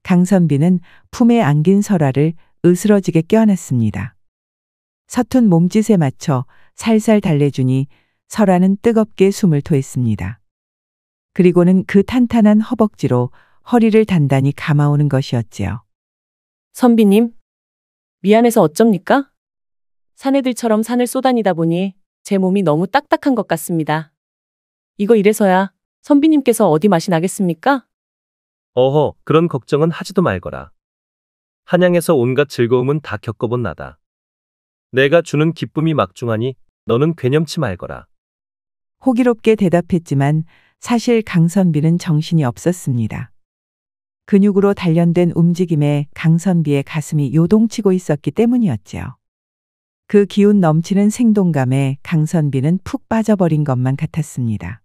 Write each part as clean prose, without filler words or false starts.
강선비는 품에 안긴 설아를 으스러지게 껴안았습니다. 서툰 몸짓에 맞춰 살살 달래주니 설아는 뜨겁게 숨을 토했습니다. 그리고는 그 탄탄한 허벅지로 허리를 단단히 감아오는 것이었지요. 선비님, 미안해서 어쩝니까? 사내들처럼 산을 쏘다니다 보니 제 몸이 너무 딱딱한 것 같습니다. 이거 이래서야 선비님께서 어디 맛이 나겠습니까? 어허, 그런 걱정은 하지도 말거라. 한양에서 온갖 즐거움은 다 겪어본 나다. 내가 주는 기쁨이 막중하니 너는 괴념치 말거라. 호기롭게 대답했지만 사실 강선비는 정신이 없었습니다. 근육으로 단련된 움직임에 강선비의 가슴이 요동치고 있었기 때문이었지요. 그 기운 넘치는 생동감에 강선비는 푹 빠져버린 것만 같았습니다.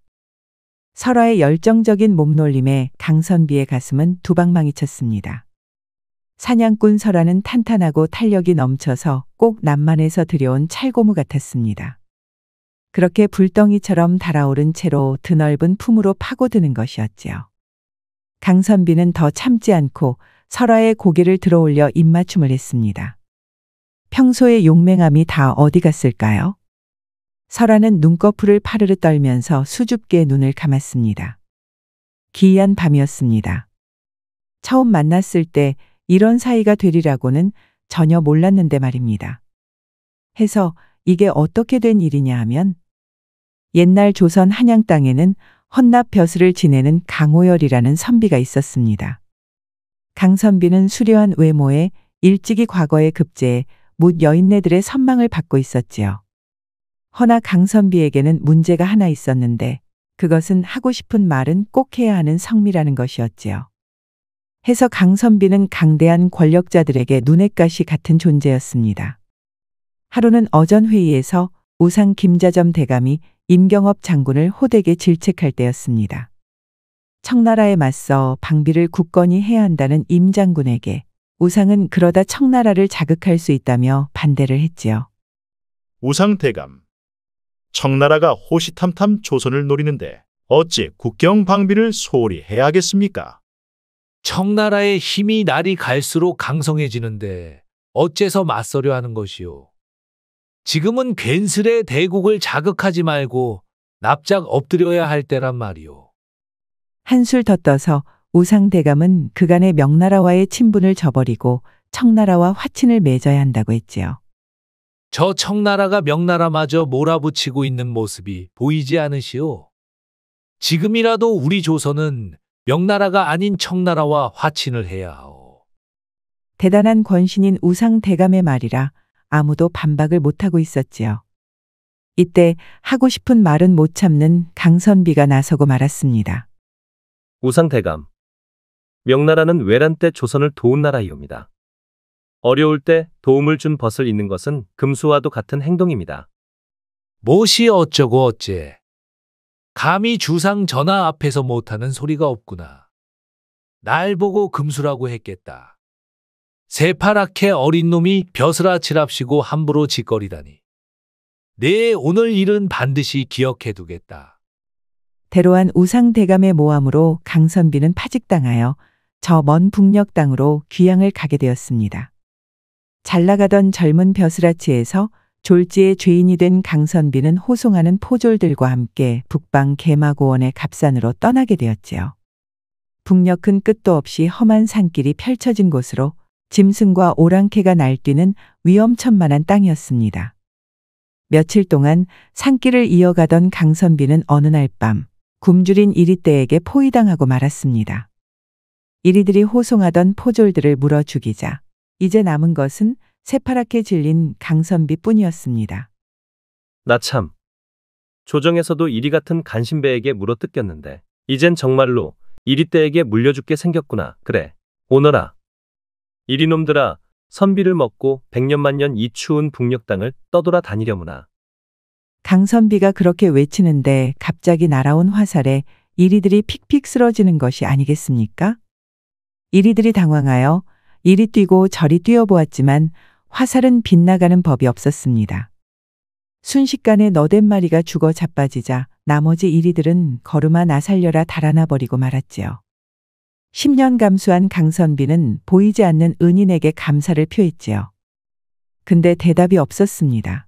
설아의 열정적인 몸놀림에 강선비의 가슴은 두방망이 쳤습니다. 사냥꾼 설아는 탄탄하고 탄력이 넘쳐서 꼭 남만에서 들여온 찰고무 같았습니다. 그렇게 불덩이처럼 달아오른 채로 드넓은 품으로 파고드는 것이었지요. 강선비는 더 참지 않고 설아의 고개를 들어올려 입맞춤을 했습니다. 평소의 용맹함이 다 어디 갔을까요? 설아는 눈꺼풀을 파르르 떨면서 수줍게 눈을 감았습니다. 기이한 밤이었습니다. 처음 만났을 때 이런 사이가 되리라고는 전혀 몰랐는데 말입니다. 해서 이게 어떻게 된 일이냐 하면 옛날 조선 한양 땅에는 헌납 벼슬을 지내는 강오열이라는 선비가 있었습니다. 강선비는 수려한 외모에 일찍이 과거의 급제에 묻 여인네들의 선망을 받고 있었지요. 허나 강선비에게는 문제가 하나 있었는데 그것은 하고 싶은 말은 꼭 해야 하는 성미라는 것이었지요. 해서 강선비는 강대한 권력자들에게 눈엣 가시 같은 존재였습니다. 하루는 어전 회의에서 우상 김자점 대감이 임경업 장군을 호되게 질책할 때였습니다. 청나라에 맞서 방비를 굳건히 해야 한다는 임 장군에게 우상은 그러다 청나라를 자극할 수 있다며 반대를 했지요. 우상대감, 청나라가 호시탐탐 조선을 노리는데 어찌 국경 방비를 소홀히 해야 하겠습니까? 청나라의 힘이 날이 갈수록 강성해지는데 어째서 맞서려 하는 것이오. 지금은 괜스레 대국을 자극하지 말고 납작 엎드려야 할 때란 말이오. 한술 더 떠서 우상대감은 그간의 명나라와의 친분을 저버리고 청나라와 화친을 맺어야 한다고 했지요. 저 청나라가 명나라마저 몰아붙이고 있는 모습이 보이지 않으시오? 지금이라도 우리 조선은 명나라가 아닌 청나라와 화친을 해야 하오. 대단한 권신인 우상대감의 말이라 아무도 반박을 못하고 있었지요. 이때 하고 싶은 말은 못 참는 강선비가 나서고 말았습니다. 우상대감, 명나라는 외란 때 조선을 도운 나라이옵니다. 어려울 때 도움을 준 벗을 잇는 것은 금수와도 같은 행동입니다. 무엇이 어쩌고 어째. 감히 주상 전하 앞에서 못하는 소리가 없구나. 날 보고 금수라고 했겠다. 새파랗게 어린 놈이 벼슬아치랍시고 함부로 짓거리다니. 내 오늘 일은 반드시 기억해 두겠다. 대로한 우상대감의 모함으로 강선비는 파직당하여 저 먼 북녘 땅으로 귀양을 가게 되었습니다. 잘 나가던 젊은 벼슬아치에서 졸지의 죄인이 된 강선비는 호송하는 포졸들과 함께 북방 개마고원의 갑산으로 떠나게 되었지요. 북녘은 끝도 없이 험한 산길이 펼쳐진 곳으로 짐승과 오랑캐가 날뛰는 위험천만한 땅이었습니다. 며칠 동안 산길을 이어가던 강선비는 어느 날 밤 굶주린 이리떼에게 포위당하고 말았습니다. 이리들이 호송하던 포졸들을 물어 죽이자 이제 남은 것은 새파랗게 질린 강선비뿐이었습니다. 나 참. 조정에서도 이리 같은 간신배에게 물어 뜯겼는데 이젠 정말로 이리떼에게 물려 죽게 생겼구나. 그래, 오너라. 이리놈들아, 선비를 먹고 백년만년 이 추운 북녘 땅을 떠돌아 다니려무나. 강선비가 그렇게 외치는데 갑자기 날아온 화살에 이리들이 픽픽 쓰러지는 것이 아니겠습니까? 이리들이 당황하여 이리 뛰고 저리 뛰어보았지만 화살은 빗나가는 법이 없었습니다. 순식간에 너댓 마리가 죽어 자빠지자 나머지 이리들은 걸음아 나 살려라 달아나 버리고 말았지요. 10년 감수한 강선비는 보이지 않는 은인에게 감사를 표했지요. 근데 대답이 없었습니다.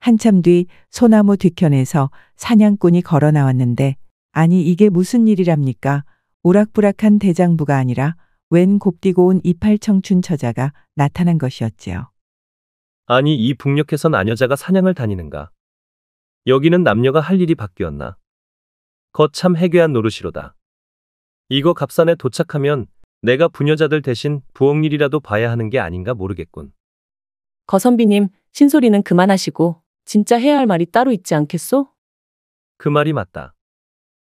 한참 뒤 소나무 뒤편에서 사냥꾼이 걸어 나왔는데 아니 이게 무슨 일이랍니까? 오락부락한 대장부가 아니라 웬 곱디고 온 이팔 청춘 처자가 나타난 것이었지요. 아니 이 북녘에선 아녀자가 사냥을 다니는가? 여기는 남녀가 할 일이 바뀌었나? 거참 해괴한 노릇이로다. 이거 갑산에 도착하면 내가 부녀자들 대신 부엌일이라도 봐야 하는 게 아닌가 모르겠군. 거선비님, 신소리는 그만하시고 진짜 해야 할 말이 따로 있지 않겠소? 그 말이 맞다.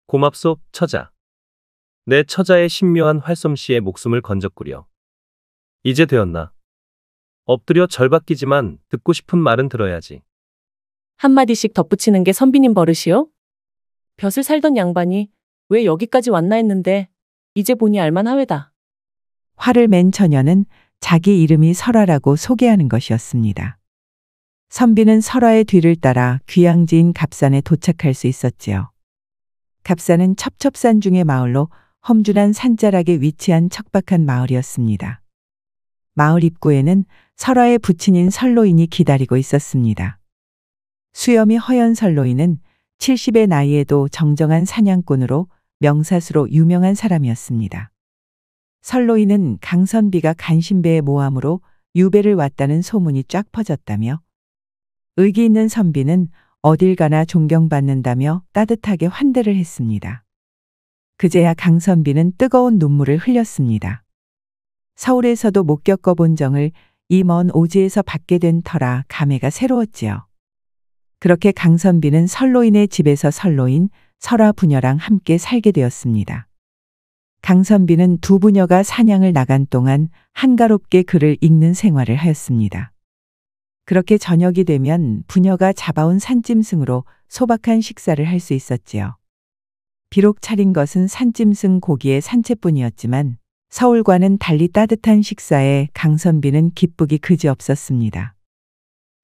고맙소, 처자. 내 처자의 신묘한 활솜씨에 목숨을 건졌구려. 이제 되었나? 엎드려 절박이지만 듣고 싶은 말은 들어야지. 한마디씩 덧붙이는 게 선비님 버릇이요? 벼슬 살던 양반이 왜 여기까지 왔나 했는데 이제 보니 알만하외다. 화를 맨 처녀는 자기 이름이 설화라고 소개하는 것이었습니다. 선비는 설화의 뒤를 따라 귀양지인 갑산에 도착할 수 있었지요. 갑산은 첩첩산 중의 마을로 험준한 산자락에 위치한 척박한 마을이었습니다. 마을 입구에는 설화의 부친인 설로인이 기다리고 있었습니다. 수염이 허연 설로인은 70의 나이에도 정정한 사냥꾼으로 명사수로 유명한 사람이었습니다. 설로인은 강선비가 간신배의 모함으로 유배를 왔다는 소문이 쫙 퍼졌다며 의기 있는 선비는 어딜 가나 존경받는다며 따뜻하게 환대를 했습니다. 그제야 강선비는 뜨거운 눈물을 흘렸습니다. 서울에서도 못 겪어본 정을 이 먼 오지에서 받게 된 터라 감회가 새로웠지요. 그렇게 강선비는 설로인의 집에서 설로인, 설화 부녀랑 함께 살게 되었습니다. 강선비는 두 부녀가 사냥을 나간 동안 한가롭게 글을 읽는 생활을 하였습니다. 그렇게 저녁이 되면 부녀가 잡아온 산짐승으로 소박한 식사를 할 수 있었지요. 비록 차린 것은 산짐승 고기의 산채뿐이었지만 서울과는 달리 따뜻한 식사에 강선비는 기쁘기 그지없었습니다.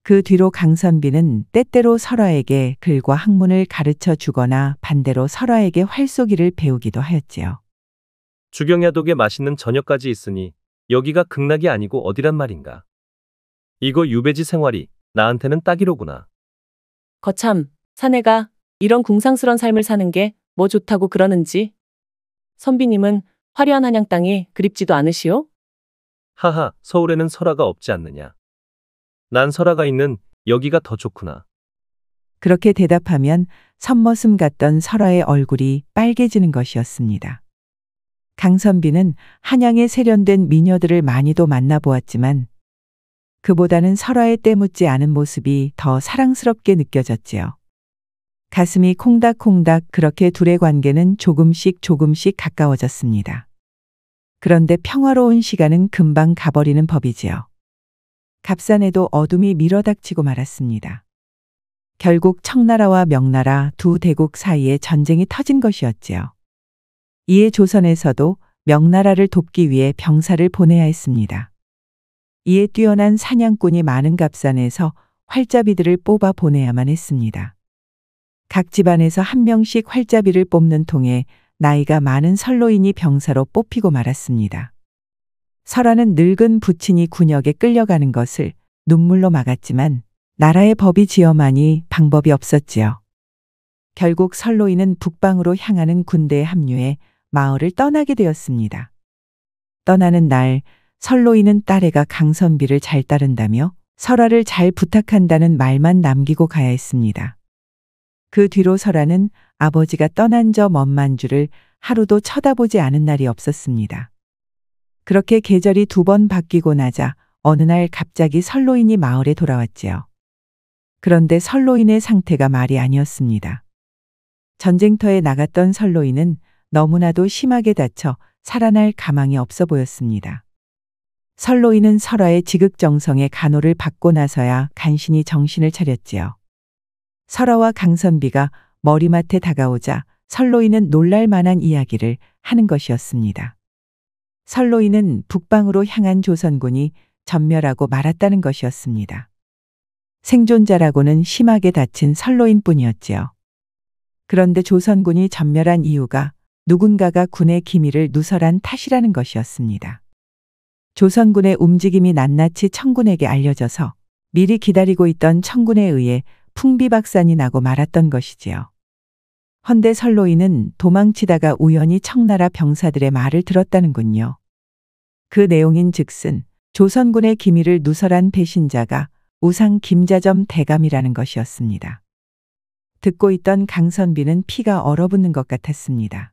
그 뒤로 강선비는 때때로 설화에게 글과 학문을 가르쳐 주거나 반대로 설화에게 활쏘기를 배우기도 하였지요. 주경야독에 맛있는 저녁까지 있으니 여기가 극락이 아니고 어디란 말인가. 이거 유배지 생활이 나한테는 딱이로구나. 거참, 사내가 이런 궁상스런 삶을 사는 게 뭐 좋다고 그러는지. 선비님은 화려한 한양 땅이 그립지도 않으시오? 하하, 서울에는 설화가 없지 않느냐. 난 설화가 있는 여기가 더 좋구나. 그렇게 대답하면 선머슴 같던 설화의 얼굴이 빨개지는 것이었습니다. 강선비는 한양에 세련된 미녀들을 많이도 만나보았지만 그보다는 설화의 때묻지 않은 모습이 더 사랑스럽게 느껴졌지요. 가슴이 콩닥콩닥 그렇게 둘의 관계는 조금씩 가까워졌습니다. 그런데 평화로운 시간은 금방 가버리는 법이지요. 갑산에도 어둠이 밀어닥치고 말았습니다. 결국 청나라와 명나라 두 대국 사이에 전쟁이 터진 것이었지요. 이에 조선에서도 명나라를 돕기 위해 병사를 보내야 했습니다. 이에 뛰어난 사냥꾼이 많은 갑산에서 활잡이들을 뽑아 보내야만 했습니다. 각 집안에서 한 명씩 활잡이를 뽑는 통에 나이가 많은 설로인이 병사로 뽑히고 말았습니다. 설화는 늙은 부친이 군역에 끌려가는 것을 눈물로 막았지만 나라의 법이 지엄하니 방법이 없었지요. 결국 설로인은 북방으로 향하는 군대에 합류해 마을을 떠나게 되었습니다. 떠나는 날 설로인은 딸애가 강선비를 잘 따른다며 설화를 잘 부탁한다는 말만 남기고 가야 했습니다. 그 뒤로 설화는 아버지가 떠난 저 먼 만주를 하루도 쳐다보지 않은 날이 없었습니다. 그렇게 계절이 두 번 바뀌고 나자 어느 날 갑자기 설로인이 마을에 돌아왔지요. 그런데 설로인의 상태가 말이 아니었습니다. 전쟁터에 나갔던 설로인은 너무나도 심하게 다쳐 살아날 가망이 없어 보였습니다. 설로인은 설화의 지극정성의 간호를 받고 나서야 간신히 정신을 차렸지요. 설화와 강선비가 머리맡에 다가오자 설로인은 놀랄 만한 이야기를 하는 것이었습니다. 설로인은 북방으로 향한 조선군이 전멸하고 말았다는 것이었습니다. 생존자라고는 심하게 다친 설로인뿐이었지요. 그런데 조선군이 전멸한 이유가 누군가가 군의 기밀을 누설한 탓이라는 것이었습니다. 조선군의 움직임이 낱낱이 청군에게 알려져서 미리 기다리고 있던 청군에 의해 풍비박산이 나고 말았던 것이지요. 헌데 설로인은 도망치다가 우연히 청나라 병사들의 말을 들었다는군요. 그 내용인 즉슨 조선군의 기밀을 누설한 배신자가 우상 김자점 대감이라는 것이었습니다. 듣고 있던 강선비는 피가 얼어붙는 것 같았습니다.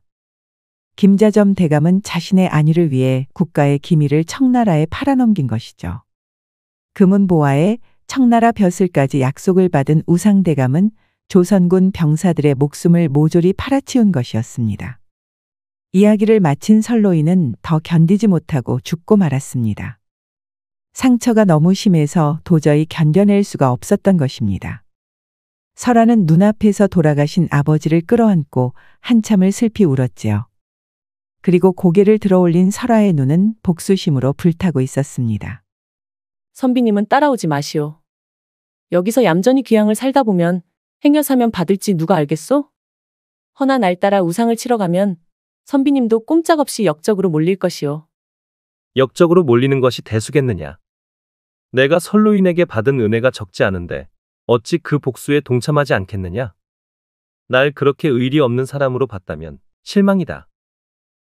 김자점 대감은 자신의 안위를 위해 국가의 기밀을 청나라에 팔아넘긴 것이죠. 금은보화에 청나라 벼슬까지 약속을 받은 우상대감은 조선군 병사들의 목숨을 모조리 팔아치운 것이었습니다. 이야기를 마친 설로인은 더 견디지 못하고 죽고 말았습니다. 상처가 너무 심해서 도저히 견뎌낼 수가 없었던 것입니다. 설아는 눈앞에서 돌아가신 아버지를 끌어안고 한참을 슬피 울었지요. 그리고 고개를 들어올린 설아의 눈은 복수심으로 불타고 있었습니다. 선비님은 따라오지 마시오. 여기서 얌전히 귀양을 살다 보면 행여사면 받을지 누가 알겠소? 허나 날 따라 우상을 치러 가면 선비님도 꼼짝없이 역적으로 몰릴 것이오. 역적으로 몰리는 것이 대수겠느냐. 내가 설로인에게 받은 은혜가 적지 않은데 어찌 그 복수에 동참하지 않겠느냐. 날 그렇게 의리 없는 사람으로 봤다면 실망이다.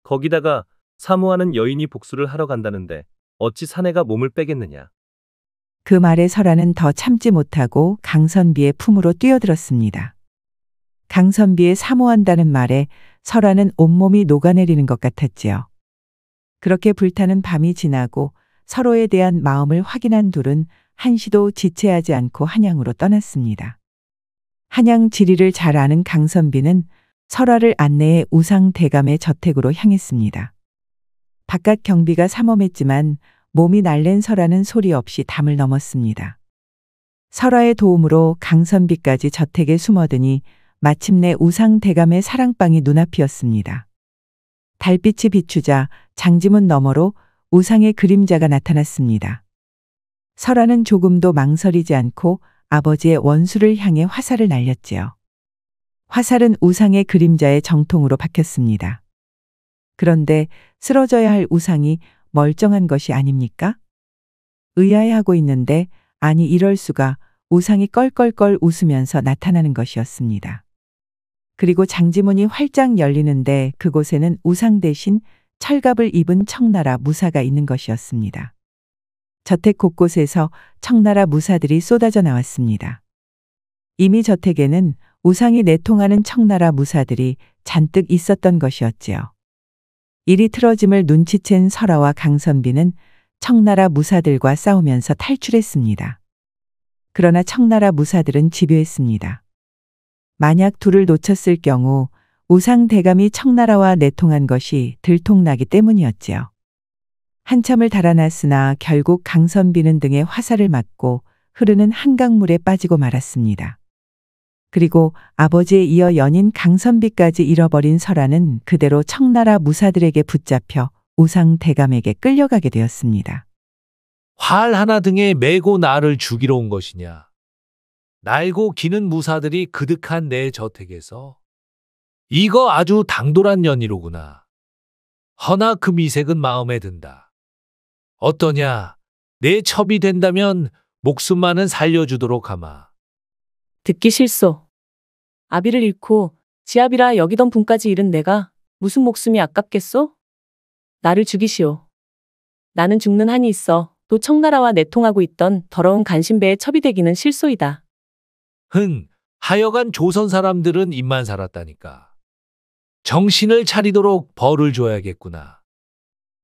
거기다가 사모하는 여인이 복수를 하러 간다는데 어찌 사내가 몸을 빼겠느냐. 그 말에 설아는 더 참지 못하고 강선비의 품으로 뛰어들었습니다. 강선비의 사모한다는 말에 설아는 온몸이 녹아내리는 것 같았지요. 그렇게 불타는 밤이 지나고 서로에 대한 마음을 확인한 둘은 한시도 지체하지 않고 한양으로 떠났습니다. 한양 지리를 잘 아는 강선비는 설아를 안내해 우상대감의 저택으로 향했습니다. 바깥 경비가 삼엄했지만 몸이 날랜 설아는 소리 없이 담을 넘었습니다. 설아의 도움으로 강선비까지 저택에 숨어드니 마침내 우상대감의 사랑방이 눈앞이었습니다. 달빛이 비추자 장지문 너머로 우상의 그림자가 나타났습니다. 설아는 조금도 망설이지 않고 아버지의 원수를 향해 화살을 날렸지요. 화살은 우상의 그림자의 정통으로 박혔습니다. 그런데 쓰러져야 할 우상이 멀쩡한 것이 아닙니까? 의아해하고 있는데 아니 이럴 수가 우상이 껄껄껄 웃으면서 나타나는 것이었습니다. 그리고 장지문이 활짝 열리는데 그곳에는 우상 대신 철갑을 입은 청나라 무사가 있는 것이었습니다. 저택 곳곳에서 청나라 무사들이 쏟아져 나왔습니다. 이미 저택에는 우상이 내통하는 청나라 무사들이 잔뜩 있었던 것이었지요. 일이 틀어짐을 눈치챈 설아와 강선비는 청나라 무사들과 싸우면서 탈출했습니다. 그러나 청나라 무사들은 집요했습니다. 만약 둘을 놓쳤을 경우 우상대감이 청나라와 내통한 것이 들통나기 때문이었지요. 한참을 달아났으나 결국 강선비는 등에 화살을 맞고 흐르는 한강물에 빠지고 말았습니다. 그리고 아버지에 이어 연인 강선비까지 잃어버린 설아는 그대로 청나라 무사들에게 붙잡혀 우상대감에게 끌려가게 되었습니다. 활 하나 등에 메고 나를 죽이러 온 것이냐. 날고 기는 무사들이 그득한 내 저택에서 이거 아주 당돌한 연이로구나. 허나 그 미색은 마음에 든다. 어떠냐? 내 첩이 된다면 목숨만은 살려주도록 하마. 듣기 싫소. 아비를 잃고 지아비라 여기던 분까지 잃은 내가 무슨 목숨이 아깝겠소? 나를 죽이시오. 나는 죽는 한이 있어 또 청나라와 내통하고 있던 더러운 간신배의 첩이 되기는 실소이다. 하여간 조선 사람들은 입만 살았다니까. 정신을 차리도록 벌을 줘야겠구나.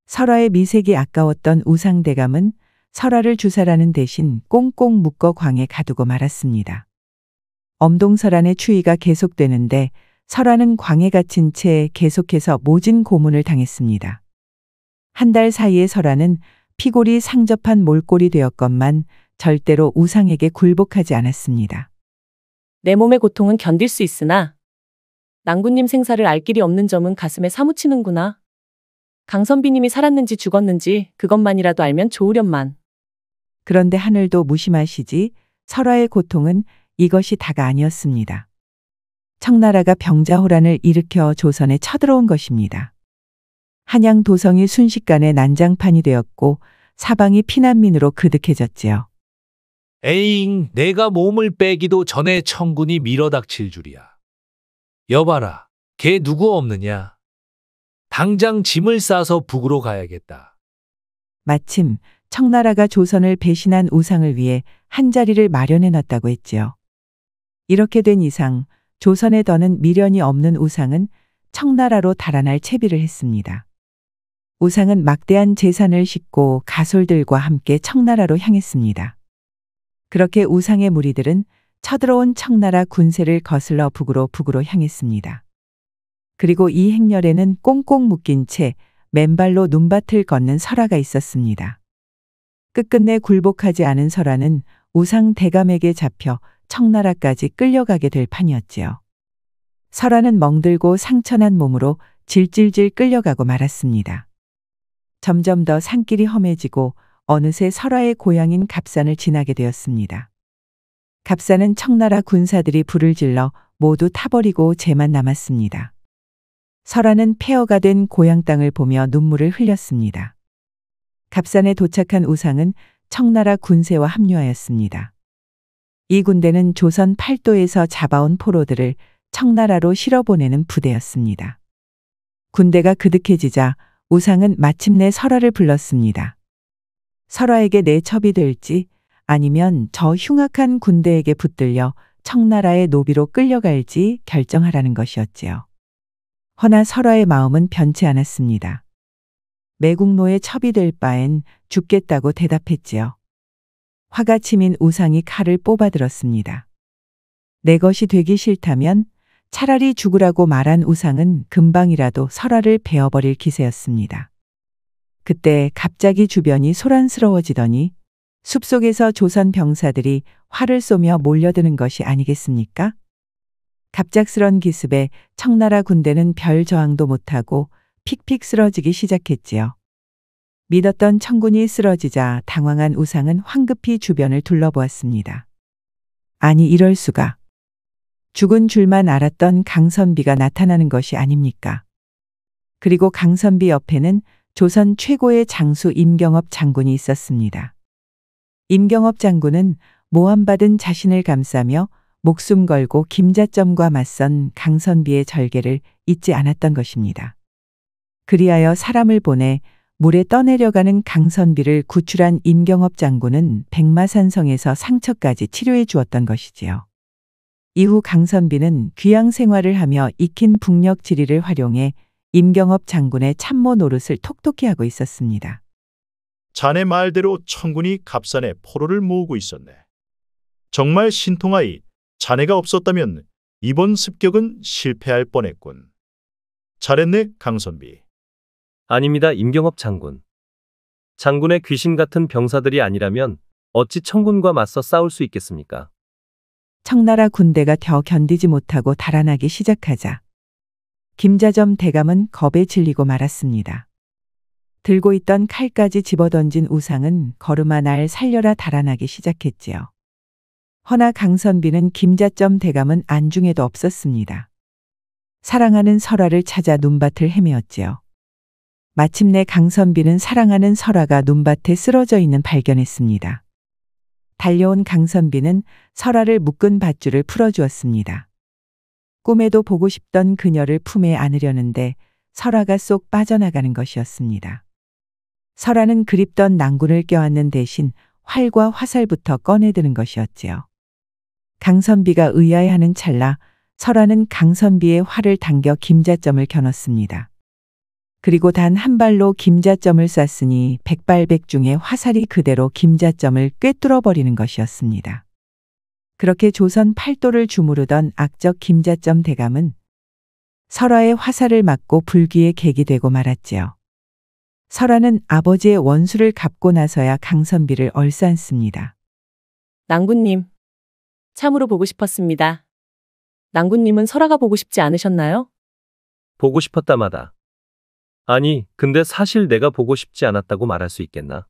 설아의 미색이 아까웠던 우상대감은 설아를 주살하는 대신 꽁꽁 묶어 광에 가두고 말았습니다. 엄동설안의 추위가 계속되는데 설아는 광에 갇힌 채 계속해서 모진 고문을 당했습니다. 한 달 사이에 설아는 피골이 상접한 몰골이 되었건만 절대로 우상에게 굴복하지 않았습니다. 내 몸의 고통은 견딜 수 있으나 낭군님 생사를 알 길이 없는 점은 가슴에 사무치는구나. 강선비님이 살았는지 죽었는지 그것만이라도 알면 좋으련만. 그런데 하늘도 무심하시지 설아의 고통은 이것이 다가 아니었습니다. 청나라가 병자호란을 일으켜 조선에 쳐들어온 것입니다. 한양 도성이 순식간에 난장판이 되었고 사방이 피난민으로 그득해졌지요. 에잉, 내가 몸을 빼기도 전에 청군이 밀어닥칠 줄이야. 여봐라, 걔 누구 없느냐? 당장 짐을 싸서 북으로 가야겠다. 마침 청나라가 조선을 배신한 우상을 위해 한자리를 마련해 놨다고 했지요. 이렇게 된 이상 조선에 더는 미련이 없는 우상은 청나라로 달아날 채비를 했습니다. 우상은 막대한 재산을 싣고 가솔들과 함께 청나라로 향했습니다. 그렇게 우상의 무리들은 쳐들어온 청나라 군세를 거슬러 북으로 향했습니다. 그리고 이 행렬에는 꽁꽁 묶인 채 맨발로 눈밭을 걷는 설화가 있었습니다. 끝끝내 굴복하지 않은 설화는 우상 대감에게 잡혀 청나라까지 끌려가게 될 판이었지요. 설화는 멍들고 상처난 몸으로 질질질 끌려가고 말았습니다. 점점 더 산길이 험해지고 어느새 설화의 고향인 갑산을 지나게 되었습니다. 갑산은 청나라 군사들이 불을 질러 모두 타버리고 재만 남았습니다. 설화는 폐허가 된 고향 땅을 보며 눈물을 흘렸습니다. 갑산에 도착한 우상은 청나라 군세와 합류하였습니다. 이 군대는 조선 팔도에서 잡아온 포로들을 청나라로 실어보내는 부대였습니다. 군대가 그득해지자 우상은 마침내 설화를 불렀습니다. 설화에게 내첩이 될지 아니면 저 흉악한 군대에게 붙들려 청나라의 노비로 끌려갈지 결정하라는 것이었지요. 허나 설화의 마음은 변치 않았습니다. 매국노에 첩이 될 바엔 죽겠다고 대답했지요. 화가 치민 우상이 칼을 뽑아들었습니다. 내 것이 되기 싫다면 차라리 죽으라고 말한 우상은 금방이라도 설화를 베어버릴 기세였습니다. 그때 갑자기 주변이 소란스러워지더니 숲속에서 조선 병사들이 활을 쏘며 몰려드는 것이 아니겠습니까? 갑작스런 기습에 청나라 군대는 별 저항도 못하고 픽픽 쓰러지기 시작했지요. 믿었던 청군이 쓰러지자 당황한 우상은 황급히 주변을 둘러보았습니다. 아니 이럴 수가. 죽은 줄만 알았던 강선비가 나타나는 것이 아닙니까? 그리고 강선비 옆에는 조선 최고의 장수 임경업 장군이 있었습니다. 임경업 장군은 모함받은 자신을 감싸며 목숨 걸고 김자점과 맞선 강선비의 절개를 잊지 않았던 것입니다. 그리하여 사람을 보내 물에 떠내려가는 강선비를 구출한 임경업 장군은 백마산성에서 상처까지 치료해 주었던 것이지요. 이후 강선비는 귀양 생활을 하며 익힌 북녘 지리를 활용해 임경업 장군의 참모 노릇을 톡톡히 하고 있었습니다. 자네 말대로 청군이 갑산에 포로를 모으고 있었네. 정말 신통하이 자네가 없었다면 이번 습격은 실패할 뻔했군. 잘했네, 강선비. 아닙니다, 임경업 장군. 장군의 귀신 같은 병사들이 아니라면 어찌 청군과 맞서 싸울 수 있겠습니까? 청나라 군대가 더 견디지 못하고 달아나기 시작하자 김자점 대감은 겁에 질리고 말았습니다. 들고 있던 칼까지 집어던진 우상은 걸음아 날 살려라 달아나기 시작했지요. 허나 강선비는 김자점 대감은 안중에도 없었습니다. 사랑하는 설화를 찾아 눈밭을 헤매었지요. 마침내 강선비는 사랑하는 설화가 눈밭에 쓰러져 있는 발견했습니다. 달려온 강선비는 설화를 묶은 밧줄을 풀어주었습니다. 꿈에도 보고 싶던 그녀를 품에 안으려는데 설화가 쏙 빠져나가는 것이었습니다. 설화는 그립던 낭군을 껴안는 대신 활과 화살부터 꺼내드는 것이었지요. 강선비가 의아해하는 찰나 설화는 강선비의 활을 당겨 김자점을 겨눴습니다. 그리고 단 한 발로 김자점을 쐈으니 백발백중의 화살이 그대로 김자점을 꿰뚫어 버리는 것이었습니다. 그렇게 조선 팔도를 주무르던 악적 김자점 대감은 설화의 화살을 맞고 불귀에 객이 되고 말았지요. 설화는 아버지의 원수를 갚고 나서야 강선비를 얼싸안습니다. 낭군님, 참으로 보고 싶었습니다. 낭군님은 설화가 보고 싶지 않으셨나요? 보고 싶었다마다. 아니, 근데 사실 내가 보고 싶지 않았다고 말할 수 있겠나?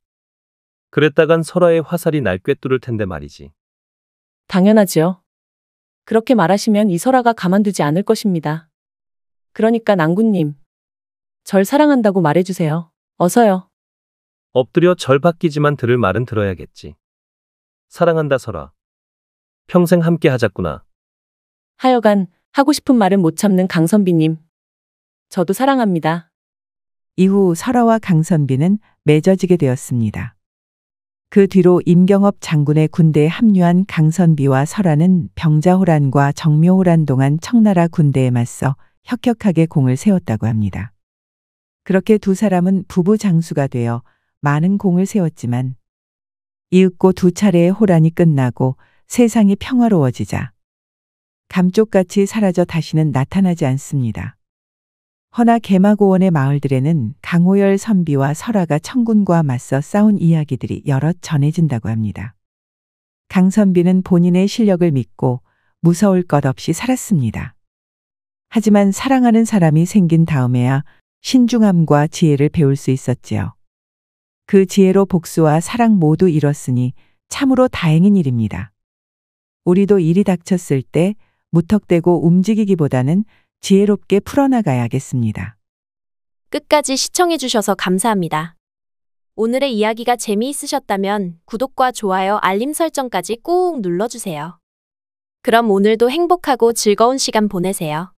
그랬다간 설화의 화살이 날 꿰뚫을 텐데 말이지. 당연하지요. 그렇게 말하시면 이설아가 가만두지 않을 것입니다. 그러니까 낭군님, 절 사랑한다고 말해주세요. 어서요. 엎드려 절 받기지만 들을 말은 들어야겠지. 사랑한다 설아. 평생 함께 하자꾸나. 하여간 하고 싶은 말은 못 참는 강선비님. 저도 사랑합니다. 이후 설아와 강선비는 맺어지게 되었습니다. 그 뒤로 임경업 장군의 군대에 합류한 강선비와 설아는 병자호란과 정묘호란 동안 청나라 군대에 맞서 혁혁하게 공을 세웠다고 합니다. 그렇게 두 사람은 부부 장수가 되어 많은 공을 세웠지만 이윽고 두 차례의 호란이 끝나고 세상이 평화로워지자 감쪽같이 사라져 다시는 나타나지 않습니다. 허나 개마고원의 마을들에는 강호열 선비와 설아가 청군과 맞서 싸운 이야기들이 여럿 전해진다고 합니다. 강선비는 본인의 실력을 믿고 무서울 것 없이 살았습니다. 하지만 사랑하는 사람이 생긴 다음에야 신중함과 지혜를 배울 수 있었지요. 그 지혜로 복수와 사랑 모두 이뤘으니 참으로 다행인 일입니다. 우리도 일이 닥쳤을 때 무턱대고 움직이기보다는 지혜롭게 풀어나가야겠습니다. 끝까지 시청해주셔서 감사합니다. 오늘의 이야기가 재미있으셨다면 구독과 좋아요, 알림 설정까지 꾹 눌러주세요. 그럼 오늘도 행복하고 즐거운 시간 보내세요.